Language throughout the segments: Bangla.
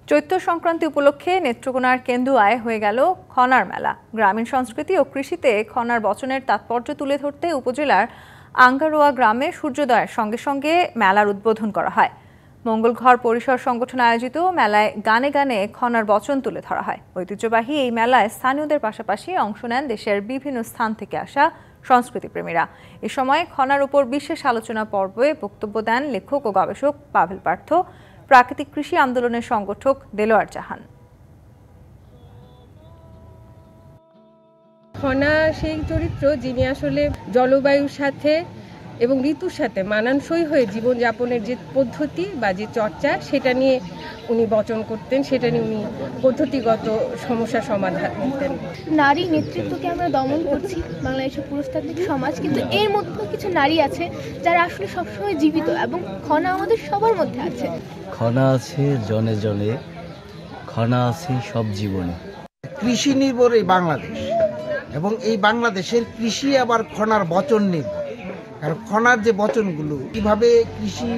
চৈত্র সংক্রান্তি উপলক্ষে নেত্রকোনার কেন্দুয়ায় হয়ে গেল খনার মেলা। গ্রামীণ সংস্কৃতি ও কৃষিতে খনার বচনের তাৎপর্য তুলে ধরতে উপজেলার আঙ্গারোয়া গ্রামে সূর্যোদয়ের সঙ্গে সঙ্গে মেলার উদ্বোধন করা হয়। মঙ্গলঘর পরিসর সংগঠন আয়োজিত মেলায় গানে গানে খনার বচন তুলে ধরা হয়। ঐতিহ্যবাহী এই মেলায় স্থানীয়দের পাশাপাশি অংশ নেন দেশের বিভিন্ন স্থান থেকে আসা সংস্কৃতিপ্রেমীরা। এ সময় খনার উপর বিশেষ আলোচনা পর্বে বক্তব্য দেন লেখক ও গবেষক পাভেল পার্থ, প্রাকৃতিক কৃষি আন্দোলনের সংগঠক দেলোয়ার জাহান। খনা সেই চরিত্র যিনি আসলে জলবায়ুর সাথে এবং ঋতুর সাথে মানানসই হয়ে জীবনযাপনের যে পদ্ধতি বা যে চর্চা সেটা নিয়ে উনি বচন করতেন, সেটা নিয়ে উনি পদ্ধতিগত সমস্যা সমাধান দিতেন। নারী নেতৃত্বকে আমরা দমন করছি বাংলাদেশের পুরুষতান্ত্রিক সমাজ, কিন্তু এর মধ্যে কিছু নারী আছে যারা আসলে সবসময় জীবিত এবং খনা আমাদের সবার মধ্যে আছে। খনা আছে জনে জনে, খনা আছে সব জীবনে। কৃষি নির্ভর এই বাংলাদেশ এবং এই বাংলাদেশের কৃষি আবার খনার বচন নির্ভর। কারণ খনার যে বচনগুলো কিভাবে কৃষি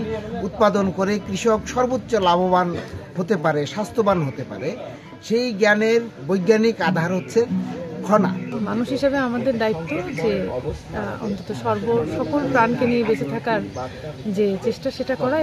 উৎপাদন করে কৃষক সর্বোচ্চ লাভবান হতে পারে, স্বাস্থ্যবান হতে পারে, সেই জ্ঞানের বৈজ্ঞানিক আধার হচ্ছে খনা। মানুষ হিসেবে আমাদের দায়িত্ব যে অন্তত সকল প্রাণকে নিয়ে বেঁচে থাকার যে চেষ্টা সেটা করা।